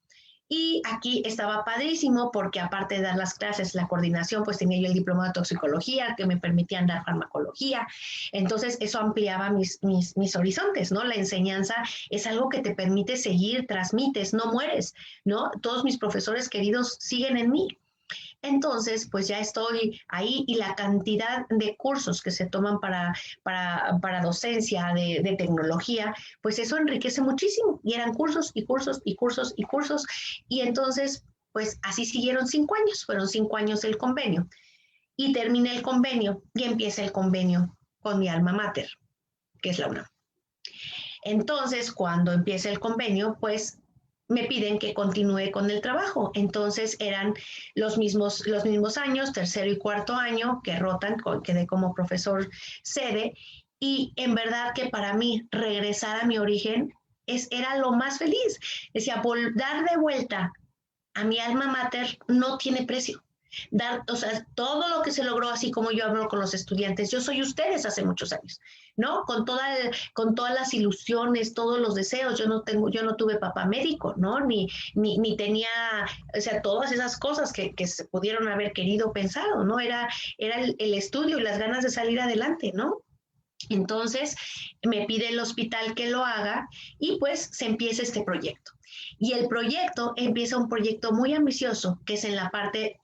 Y aquí estaba padrísimo porque aparte de dar las clases, la coordinación, pues tenía yo el diploma de toxicología que me permitían dar farmacología. Entonces eso ampliaba mis horizontes, ¿no? La enseñanza es algo que te permite seguir, transmites, no mueres, ¿no? Todos mis profesores queridos siguen en mí. Entonces, pues ya estoy ahí y la cantidad de cursos que se toman para docencia de tecnología, pues eso enriquece muchísimo. Y eran cursos y cursos y cursos y cursos. Y entonces, pues así siguieron 5 años, fueron 5 años el convenio. Y termina el convenio y empieza el convenio con mi alma mater, que es la UNAM. Entonces, cuando empieza el convenio, pues me piden que continúe con el trabajo. Entonces eran los mismos años, tercero y cuarto año, que rotan, quedé como profesor sede, y en verdad que para mí regresar a mi origen era lo más feliz. Decía, dar de vuelta a mi alma mater no tiene precio. O sea, todo lo que se logró, así como yo hablo con los estudiantes, yo soy ustedes hace muchos años, ¿no? Con todas las ilusiones, todos los deseos, yo no tuve papá médico, ¿no? Ni tenía, o sea, todas esas cosas que se pudieron haber querido pensado, ¿no? Era el estudio y las ganas de salir adelante, ¿no? Entonces me pide el hospital que lo haga y pues se empieza este proyecto. Y el proyecto empieza un proyecto muy ambicioso, que es en la parte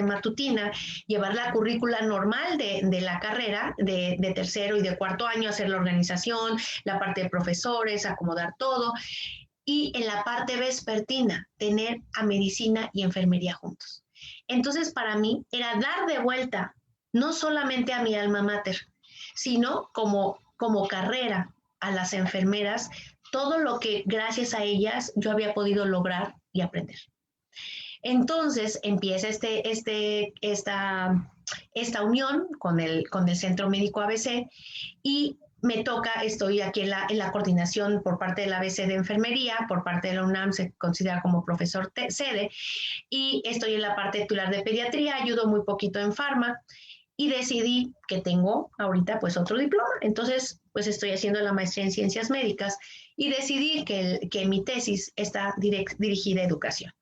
matutina, llevar la currícula normal de la carrera de tercero y de cuarto año, hacer la organización, la parte de profesores, acomodar todo. Y en la parte vespertina, tener a medicina y enfermería juntos. Entonces, para mí era dar de vuelta, no solamente a mi alma mater, sino como carrera a las enfermeras, todo lo que gracias a ellas yo había podido lograr y aprender. Entonces empieza esta unión con el Centro Médico ABC y me toca, estoy aquí en la coordinación por parte del ABC de enfermería, por parte de la UNAM se considera como profesor sede, y estoy en la parte titular de pediatría, ayudo muy poquito en farma, y decidí que tengo ahorita pues otro diploma, entonces pues estoy haciendo la maestría en ciencias médicas y decidí que mi tesis está dirigida a educación.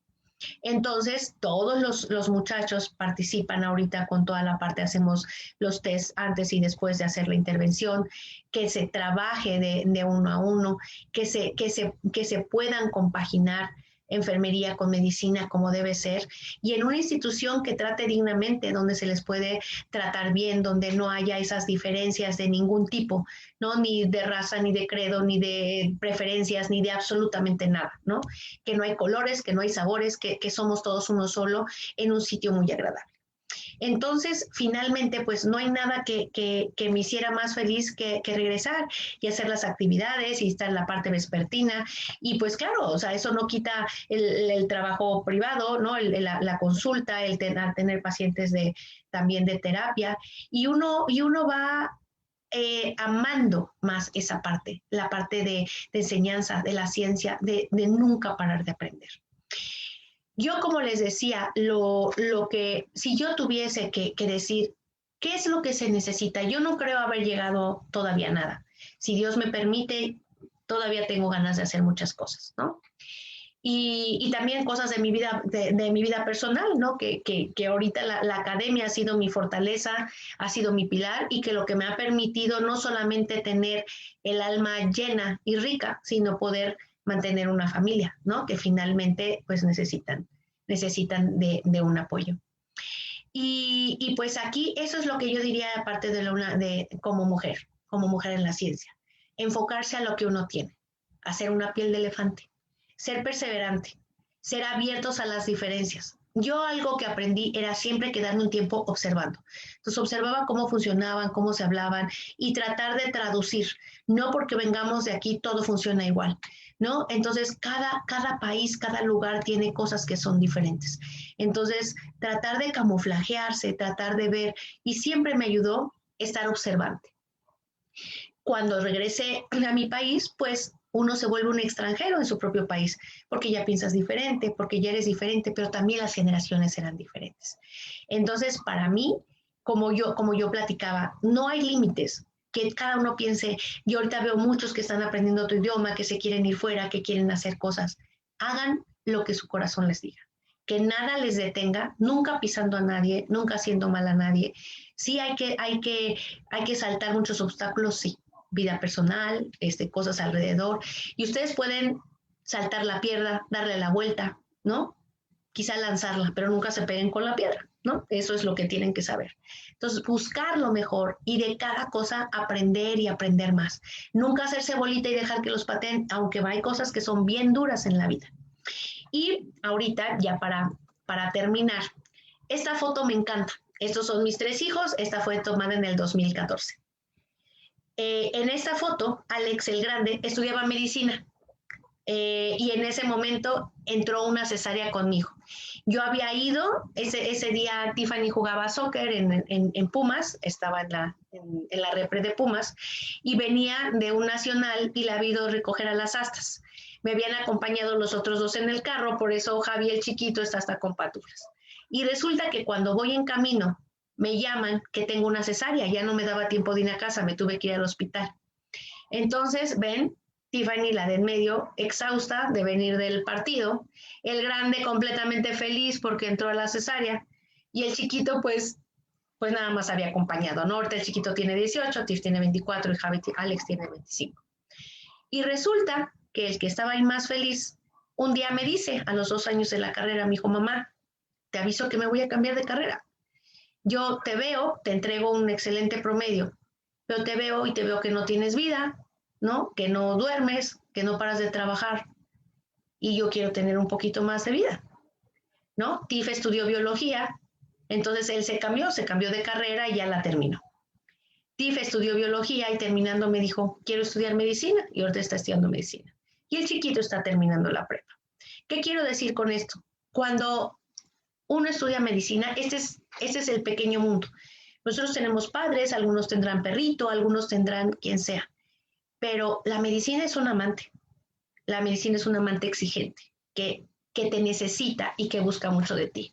Entonces, todos los muchachos participan ahorita con toda la parte, hacemos los test antes y después de hacer la intervención, que se trabaje de uno a uno, que se puedan compaginar enfermería con medicina como debe ser, y en una institución que trate dignamente, donde se les puede tratar bien, donde no haya esas diferencias de ningún tipo, ¿no? Ni de raza, ni de credo, ni de preferencias, ni de absolutamente nada, ¿no? Que no hay colores, que no hay sabores, que somos todos uno solo en un sitio muy agradable. Entonces, finalmente, pues no hay nada que me hiciera más feliz que regresar y hacer las actividades y estar en la parte vespertina. Y pues claro, o sea, eso no quita el trabajo privado, ¿no? La consulta, el tener pacientes también de terapia. Y uno va amando más esa parte, la parte de enseñanza, de la ciencia, de nunca parar de aprender. Yo, como les decía, si yo tuviese que decir qué es lo que se necesita, yo no creo haber llegado todavía a nada. Si Dios me permite, todavía tengo ganas de hacer muchas cosas, ¿no? Y también cosas de mi vida, de mi vida personal, ¿no? Que ahorita la academia ha sido mi fortaleza, ha sido mi pilar, y que lo que me ha permitido no solamente tener el alma llena y rica, sino poder mantener una familia, ¿no? Que finalmente pues necesitan de un apoyo. Y pues aquí eso es lo que yo diría aparte como mujer en la ciencia, enfocarse a lo que uno tiene, hacer una piel de elefante, ser perseverante, ser abiertos a las diferencias. Yo algo que aprendí era siempre quedarme un tiempo observando. Entonces observaba cómo funcionaban, cómo se hablaban y tratar de traducir. No porque vengamos de aquí todo funciona igual, ¿no? Entonces cada país, cada lugar tiene cosas que son diferentes. Entonces tratar de camuflajearse, tratar de ver, y siempre me ayudó estar observante. Cuando regresé a mi país, pues uno se vuelve un extranjero en su propio país, porque ya piensas diferente, porque ya eres diferente, pero también las generaciones eran diferentes. Entonces, para mí, como yo platicaba, no hay límites, que cada uno piense. Yo ahorita veo muchos que están aprendiendo otro idioma, que se quieren ir fuera, que quieren hacer cosas. Hagan lo que su corazón les diga, que nada les detenga, nunca pisando a nadie, nunca haciendo mal a nadie. Sí hay que saltar muchos obstáculos, sí, vida personal, cosas alrededor, y ustedes pueden saltar la piedra, darle la vuelta, ¿no? Quizá lanzarla, pero nunca se peguen con la piedra, ¿no? Eso es lo que tienen que saber. Entonces, buscar lo mejor y de cada cosa aprender y aprender más. Nunca hacerse bolita y dejar que los pateen, aunque hay cosas que son bien duras en la vida. Y ahorita, ya para terminar, esta foto me encanta. Estos son mis 3 hijos, esta fue tomada en el 2014. En esta foto, Alex el Grande estudiaba medicina y en ese momento entró una cesárea conmigo. Yo había ido, ese día Tiffany jugaba soccer en Pumas, estaba en la repre de Pumas, y venía de un nacional y la había ido a recoger a las astas. Me habían acompañado los otros 2 en el carro, por eso Javi el chiquito está hasta con patulas. Y resulta que cuando voy en camino, me llaman que tengo una cesárea, ya no me daba tiempo de ir a casa, me tuve que ir al hospital. Entonces, ven, Tiffany, la de en medio, exhausta de venir del partido, el grande completamente feliz porque entró a la cesárea, y el chiquito pues nada más había acompañado, ¿no? Ahorita el chiquito tiene 18, Tiff tiene 24 y Alex tiene 25. Y resulta que el que estaba ahí más feliz, un día me dice, a los 2 años de la carrera, me dijo, mamá, te aviso que me voy a cambiar de carrera. Yo te veo, te entrego un excelente promedio, pero te veo y te veo que no tienes vida, ¿no? Que no duermes, que no paras de trabajar, y yo quiero tener un poquito más de vida, ¿no? Tiff estudió biología, entonces él se cambió de carrera y ya la terminó. Tiff estudió biología y terminando me dijo, quiero estudiar medicina, y ahorita está estudiando medicina. Y el chiquito está terminando la prepa. ¿Qué quiero decir con esto? Cuando uno estudia medicina, este es el pequeño mundo. Nosotros tenemos padres, algunos tendrán perrito, algunos tendrán quien sea, pero la medicina es un amante. La medicina es un amante exigente que te necesita y que busca mucho de ti.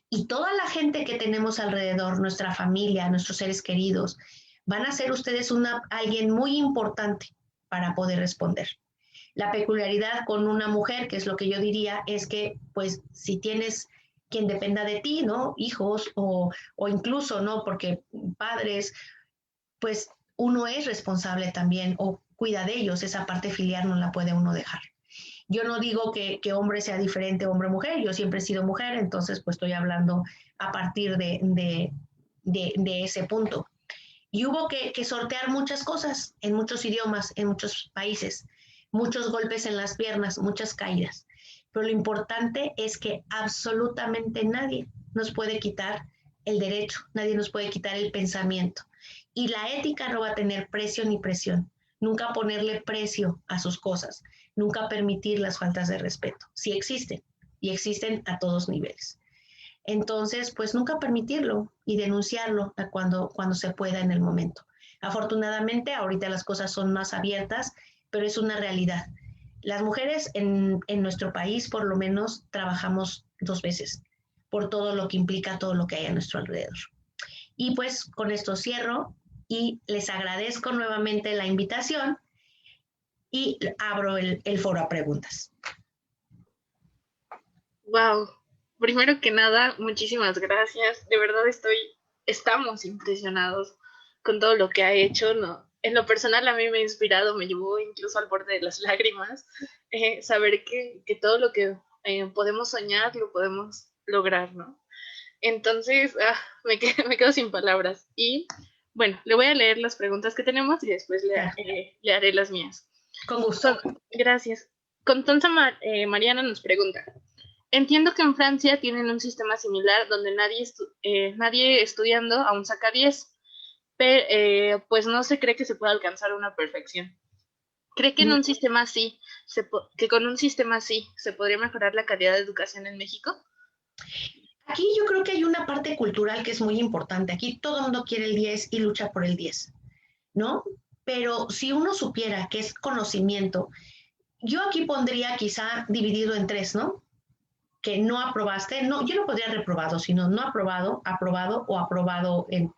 Y toda la gente que tenemos alrededor, nuestra familia, nuestros seres queridos, van a ser ustedes alguien muy importante para poder responder. La peculiaridad con una mujer, que es lo que yo diría, es que pues si tienes quien dependa de ti, ¿no? Hijos o incluso, ¿no? Porque padres, pues uno es responsable también o cuida de ellos, esa parte filial no la puede uno dejar. Yo no digo que hombre sea diferente hombre-mujer, yo siempre he sido mujer, entonces pues estoy hablando a partir de ese punto. Y hubo que sortear muchas cosas en muchos idiomas, en muchos países, muchos golpes en las piernas, muchas caídas. Pero lo importante es que absolutamente nadie nos puede quitar el derecho, nadie nos puede quitar el pensamiento. Y la ética no va a tener precio ni presión. Nunca ponerle precio a sus cosas, nunca permitir las faltas de respeto. Sí existen, y existen a todos niveles. Entonces, pues nunca permitirlo y denunciarlo cuando se pueda en el momento. Afortunadamente, ahorita las cosas son más abiertas, pero es una realidad. Las mujeres en nuestro país, por lo menos, trabajamos 2 veces por todo lo que implica todo lo que hay a nuestro alrededor. Y pues con esto cierro y les agradezco nuevamente la invitación y abro el foro a preguntas. Wow. Primero que nada, muchísimas gracias. De verdad estamos impresionados con todo lo que ha hecho. No, en lo personal a mí me ha inspirado, me llevó incluso al borde de las lágrimas, saber que todo lo que podemos soñar lo podemos lograr, ¿no? Entonces, me quedo sin palabras. Y bueno, le voy a leer las preguntas que tenemos y después le haré las mías. Con gusto. Gracias. Constanza Mariana nos pregunta, entiendo que en Francia tienen un sistema similar donde nadie estudiando aún saca 10, pero pues no se cree que se pueda alcanzar una perfección. ¿Cree que que con un sistema así se podría mejorar la calidad de educación en México? Aquí yo creo que hay una parte cultural que es muy importante. Aquí todo el mundo quiere el 10 y lucha por el 10, ¿no? Pero si uno supiera que es conocimiento, yo aquí pondría quizá dividido en 3, ¿no? Que no aprobaste, no, yo no podría reprobado, sino no aprobado, aprobado o aprobado en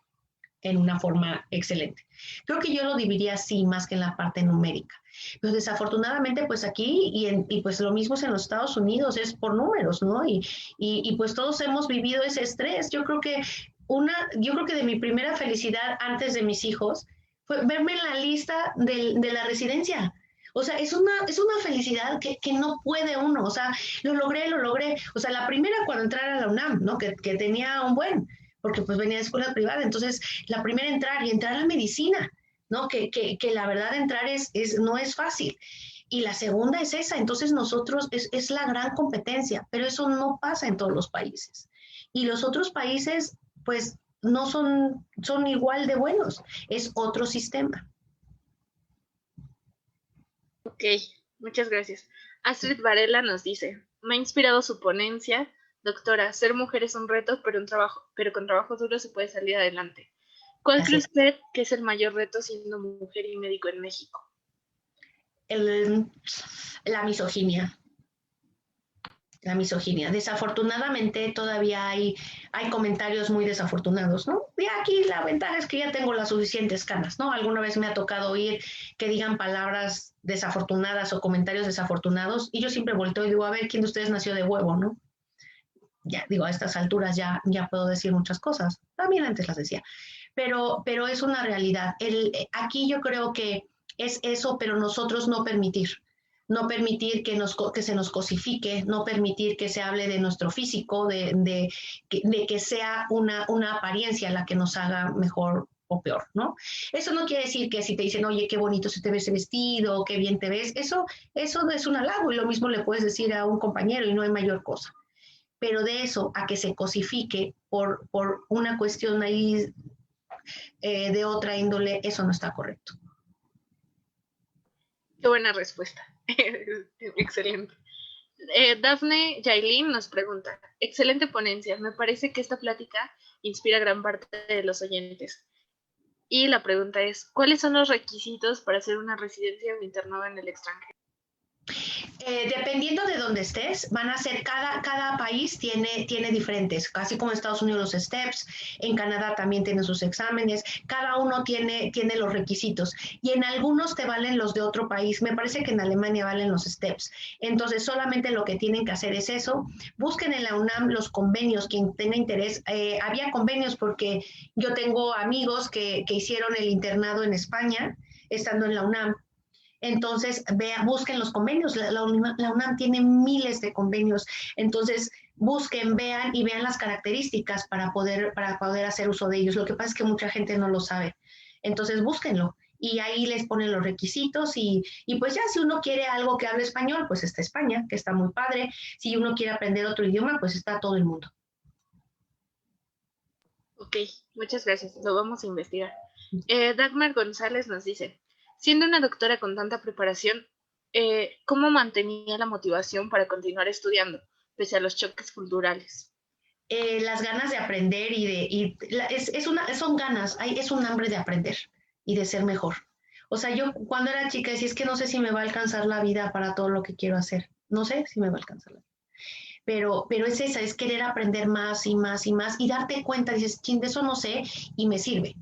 una forma excelente. Creo que yo lo dividiría así más que en la parte numérica. Pero desafortunadamente, pues aquí y pues lo mismo es en los Estados Unidos, es por números, ¿no? Y pues todos hemos vivido ese estrés. Yo creo que de mi primera felicidad antes de mis hijos fue verme en la lista de la residencia. O sea, es una felicidad que no puede uno. O sea, lo logré. O sea, la primera cuando entrar a la UNAM, ¿no? Que tenía un buen, porque pues venía de escuela privada. Entonces, la primera entrar a medicina, ¿no? Que la verdad entrar no es fácil. Y la segunda es esa. Entonces, nosotros es la gran competencia, pero eso no pasa en todos los países. Y los otros países, pues, no son igual de buenos. Es otro sistema. Ok, muchas gracias. Astrid Varela nos dice, me ha inspirado su ponencia. Doctora, ser mujer es un reto, pero con trabajo duro se puede salir adelante. ¿Cuál cree usted que es el mayor reto siendo mujer y médico en México? La misoginia. La misoginia. Desafortunadamente todavía hay comentarios muy desafortunados, ¿no? Y aquí la ventaja es que ya tengo las suficientes canas, ¿no? Alguna vez me ha tocado oír que digan palabras desafortunadas o comentarios desafortunados y yo siempre volteo y digo, a ver, ¿quién de ustedes nació de huevo, no? Ya, digo, a estas alturas ya puedo decir muchas cosas. También antes las decía. Pero es una realidad. Aquí yo creo que es eso, pero nosotros no permitir que se nos cosifique, no permitir que se hable de nuestro físico, de que sea una apariencia la que nos haga mejor o peor, ¿no? Eso no quiere decir que si te dicen, oye, qué bonito se te ve ese vestido, qué bien te ves, eso es un halago y lo mismo le puedes decir a un compañero y no hay mayor cosa. Pero de eso a que se cosifique por una cuestión ahí de otra índole, eso no está correcto. Qué buena respuesta. Excelente. Dafne Yailin nos pregunta, excelente ponencia, me parece que esta plática inspira a gran parte de los oyentes. Y la pregunta es, ¿cuáles son los requisitos para hacer una residencia o internado en el extranjero? Dependiendo de dónde estés, van a ser, cada país tiene diferentes, casi como en Estados Unidos los STEPS, en Canadá también tienen sus exámenes, cada uno tiene los requisitos y en algunos te valen los de otro país, me parece que en Alemania valen los STEPS, entonces solamente lo que tienen que hacer es eso, busquen en la UNAM los convenios, quien tenga interés, había convenios porque yo tengo amigos que hicieron el internado en España, estando en la UNAM. Entonces, busquen los convenios. La UNAM tiene miles de convenios. Entonces, busquen, vean y vean las características para poder hacer uso de ellos. Lo que pasa es que mucha gente no lo sabe. Entonces, búsquenlo. Y ahí les ponen los requisitos y pues ya si uno quiere algo que hable español, pues está España, que está muy padre. Si uno quiere aprender otro idioma, pues está todo el mundo. Ok, muchas gracias, lo vamos a investigar. Dagmar González nos dice, siendo una doctora con tanta preparación, ¿cómo mantenía la motivación para continuar estudiando, pese a los choques culturales? Las ganas de aprender son ganas, es un hambre de aprender y de ser mejor. O sea, yo cuando era chica decía, es que no sé si me va a alcanzar la vida para todo lo que quiero hacer. No sé si me va a alcanzar la vida. Pero es esa, es querer aprender más y más y más y darte cuenta, dices, chin, de eso no sé y me sirve.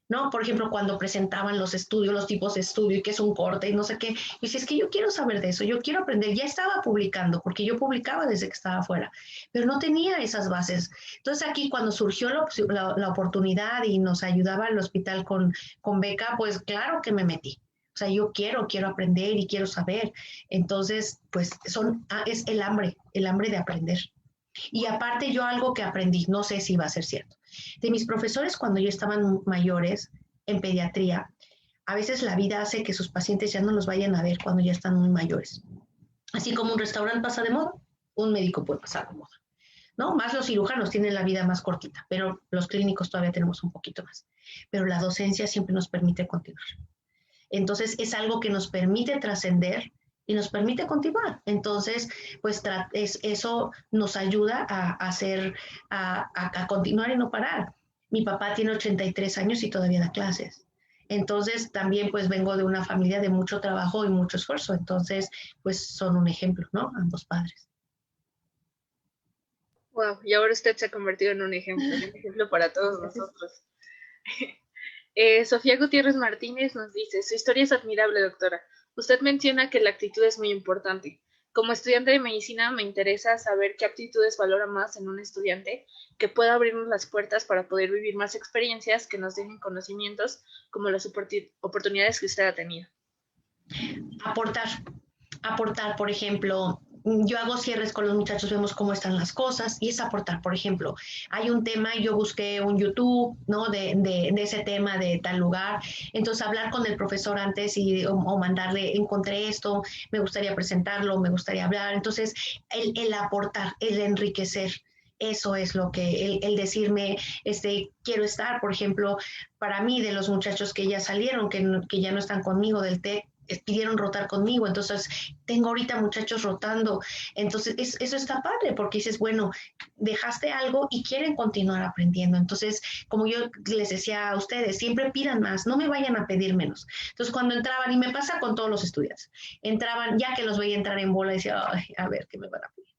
¿No? Por ejemplo, cuando presentaban los estudios, los tipos de estudio y que es un corte y no sé qué, y dices, es que yo quiero saber de eso, yo quiero aprender, ya estaba publicando, porque yo publicaba desde que estaba afuera, pero no tenía esas bases. Entonces aquí cuando surgió la oportunidad y nos ayudaba el hospital con beca, pues claro que me metí. O sea, yo quiero aprender y quiero saber. Entonces, pues es el hambre de aprender. Y aparte yo algo que aprendí, no sé si va a ser cierto, de mis profesores cuando yo estaban mayores en pediatría, a veces la vida hace que sus pacientes ya no los vayan a ver cuando ya están muy mayores. Así como un restaurante pasa de moda, un médico puede pasar de moda. ¿No? Más los cirujanos tienen la vida más cortita, pero los clínicos todavía tenemos un poquito más. Pero la docencia siempre nos permite continuar. Entonces es algo que nos permite trascender y nos permite continuar. Entonces, pues eso nos ayuda a hacer, a continuar y no parar. Mi papá tiene 83 años y todavía da clases. Entonces, también pues vengo de una familia de mucho trabajo y mucho esfuerzo. Entonces, pues son un ejemplo, ¿no? Ambos padres. Wow, y ahora usted se ha convertido en un ejemplo para todos nosotros. Sofía Gutiérrez Martínez nos dice, su historia es admirable, doctora. Usted menciona que la actitud es muy importante. Como estudiante de medicina me interesa saber qué aptitudes valora más en un estudiante que pueda abrirnos las puertas para poder vivir más experiencias que nos dejen conocimientos como las oportunidades que usted ha tenido. Aportar, por ejemplo, yo hago cierres con los muchachos, vemos cómo están las cosas y es aportar, por ejemplo, hay un tema y yo busqué un YouTube, ¿no? De ese tema de tal lugar, entonces hablar con el profesor antes o mandarle, encontré esto, me gustaría presentarlo, me gustaría hablar, entonces el aportar, el enriquecer. Eso es lo que, el decirme, quiero estar, por ejemplo, para mí, de los muchachos que ya salieron, que ya no están conmigo del TEC, pidieron rotar conmigo, entonces tengo ahorita muchachos rotando, entonces eso está padre porque dices, bueno, dejaste algo y quieren continuar aprendiendo, entonces como yo les decía a ustedes, siempre pidan más, no me vayan a pedir menos, entonces cuando entraban, y me pasa con todos los estudiantes, entraban, ya que los veía entrar en bola, decía, ay, a ver, ¿qué me van a pedir?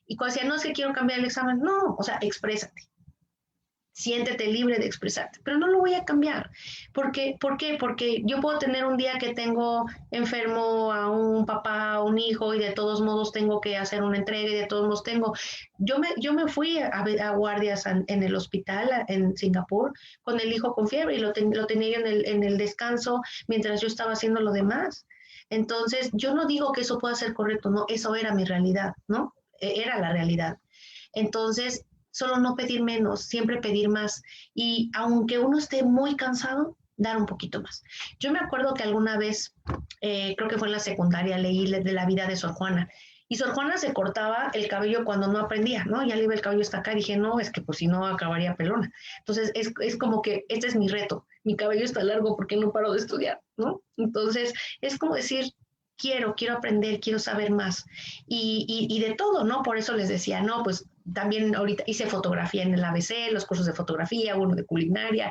Y cuando decía, no, es que quiero cambiar el examen, no, o sea, exprésate, siéntete libre de expresarte, pero no lo voy a cambiar. ¿Por qué? Porque yo puedo tener un día que tengo enfermo a un papá, a un hijo, y de todos modos tengo que hacer una entrega, y de todos modos yo me fui a guardias en el hospital en Singapur con el hijo con fiebre y lo tenía yo en el descanso mientras yo estaba haciendo lo demás. Entonces, yo no digo que eso pueda ser correcto, no, eso era mi realidad, ¿no? Era la realidad. Entonces, solo no pedir menos, siempre pedir más. Y aunque uno esté muy cansado, dar un poquito más. Yo me acuerdo que alguna vez, creo que fue en la secundaria, leí de la vida de Sor Juana. Y Sor Juana se cortaba el cabello cuando no aprendía, ¿no? Ya le iba el cabello hasta acá y dije, no, es que pues si no acabaría pelona. Entonces es como que este es mi reto, mi cabello está largo porque no paro de estudiar, ¿no? Entonces es como decir, quiero aprender, quiero saber más. Y de todo, ¿no? Por eso les decía, no, pues también ahorita hice fotografía en el ABC, los cursos de fotografía, uno de culinaria,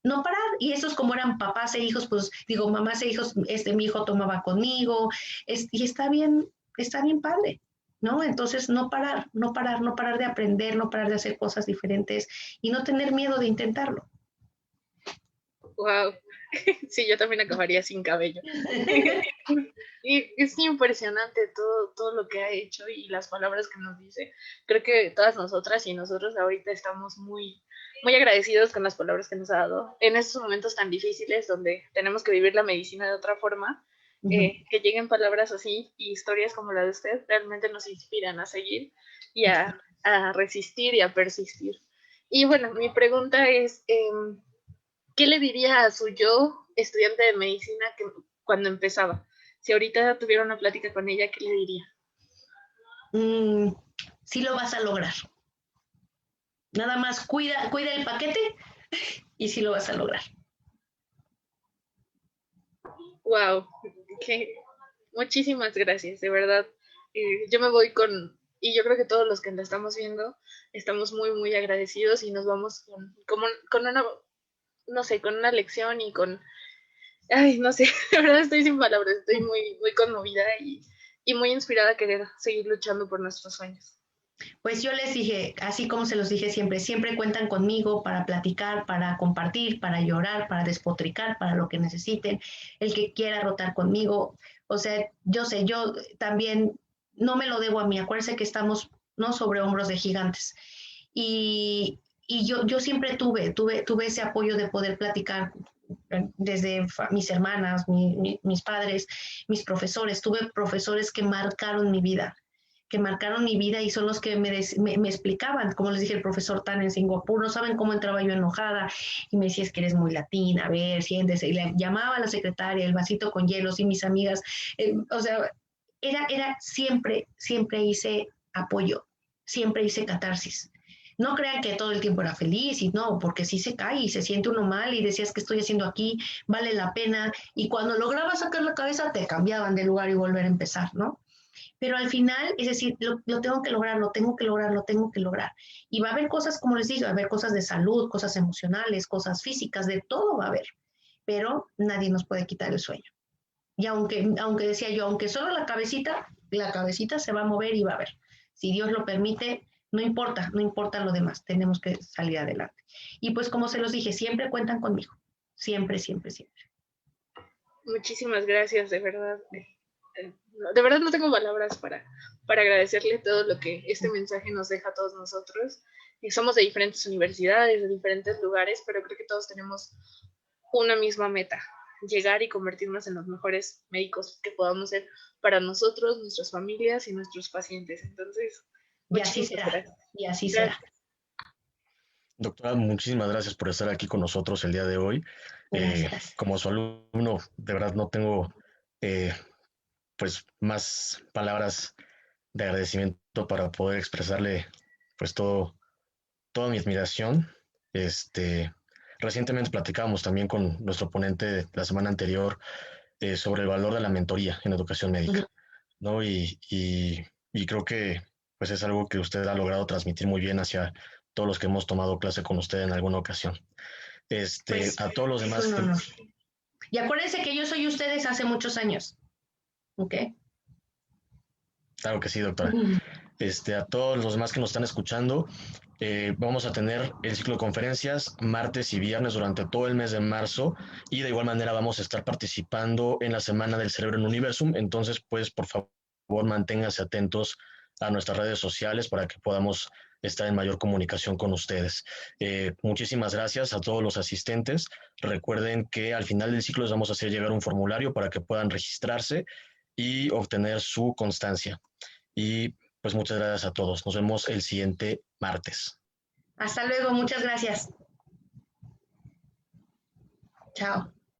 no parar. Y esos como eran papás e hijos, pues digo, mamás e hijos, mi hijo tomaba conmigo, y está bien padre, ¿no? Entonces, no parar, no parar, no parar de aprender, no parar de hacer cosas diferentes y no tener miedo de intentarlo. Wow. Sí, yo también acabaría sin cabello. Y es impresionante todo lo que ha hecho y las palabras que nos dice. Creo que todas nosotras y nosotros ahorita estamos muy agradecidos con las palabras que nos ha dado en estos momentos tan difíciles donde tenemos que vivir la medicina de otra forma. Que lleguen palabras así y historias como la de usted realmente nos inspiran a seguir y a resistir y a persistir. Y bueno, mi pregunta es, ¿qué le diría a su yo estudiante de medicina que cuando empezaba? Si ahorita tuviera una plática con ella, ¿qué le diría? Sí lo vas a lograr. Nada más cuida el paquete y sí lo vas a lograr. Wow, okay. Muchísimas gracias, de verdad. Yo me voy y yo creo que todos los que la estamos viendo estamos muy agradecidos y nos vamos con una, no sé, con una lección y ay, no sé, de verdad estoy sin palabras, estoy muy conmovida y muy inspirada a querer seguir luchando por nuestros sueños. Pues yo les dije, así como se los dije siempre, siempre cuentan conmigo para platicar, para compartir, para llorar, para despotricar, para lo que necesiten, el que quiera rotar conmigo. O sea, yo sé, yo también no me lo debo a mí, acuérdense que estamos no sobre hombros de gigantes. Y yo siempre tuve ese apoyo de poder platicar desde mis hermanas, mis padres, mis profesores. Tuve profesores que marcaron mi vida y son los que me explicaban, como les dije, el profesor Tan en Singapur, no saben cómo entraba yo enojada y me decía, es que eres muy latina, a ver, siéntese, y le llamaba a la secretaria, el vasito con hielos y mis amigas, o sea, siempre hice apoyo, siempre hice catarsis. No crean que todo el tiempo era feliz y no, porque sí se cae y se siente uno mal y decías que estoy haciendo aquí, vale la pena. Y cuando lograbas sacar la cabeza, te cambiaban de lugar y volver a empezar, ¿no? Pero al final, es decir, lo tengo que lograr, lo tengo que lograr, lo tengo que lograr. Y va a haber cosas, como les digo, va a haber cosas de salud, cosas emocionales, cosas físicas, de todo va a haber. Pero nadie nos puede quitar el sueño. Y aunque decía yo, aunque solo la cabecita se va a mover y va a ver. Si Dios lo permite, no importa lo demás, tenemos que salir adelante. Y pues como se los dije, siempre cuentan conmigo. Siempre, siempre, siempre. Muchísimas gracias, de verdad. De verdad no tengo palabras para agradecerle todo lo que este mensaje nos deja a todos nosotros. Somos de diferentes universidades, de diferentes lugares, pero creo que todos tenemos una misma meta, llegar y convertirnos en los mejores médicos que podamos ser para nosotros, nuestras familias y nuestros pacientes. Entonces, y así será. Gracias. Y así será. Doctora, muchísimas gracias por estar aquí con nosotros el día de hoy. Como su alumno, de verdad no tengo pues más palabras de agradecimiento para poder expresarle pues toda mi admiración. Recientemente platicábamos también con nuestro ponente la semana anterior sobre el valor de la mentoría en educación médica, ¿no? Y creo que pues es algo que usted ha logrado transmitir muy bien hacia todos los que hemos tomado clase con usted en alguna ocasión. Pues, a todos los demás. No. Y acuérdense que yo soy ustedes hace muchos años. ¿Ok? Claro que sí, doctora. A todos los demás que nos están escuchando, vamos a tener el ciclo de conferencias martes y viernes durante todo el mes de marzo y de igual manera vamos a estar participando en la Semana del Cerebro en Universum. Entonces, pues, por favor, manténganse atentos a nuestras redes sociales para que podamos estar en mayor comunicación con ustedes. Muchísimas gracias a todos los asistentes. Recuerden que al final del ciclo les vamos a hacer llegar un formulario para que puedan registrarse y obtener su constancia. Y pues muchas gracias a todos. Nos vemos el siguiente martes. Hasta luego, muchas gracias. Chao.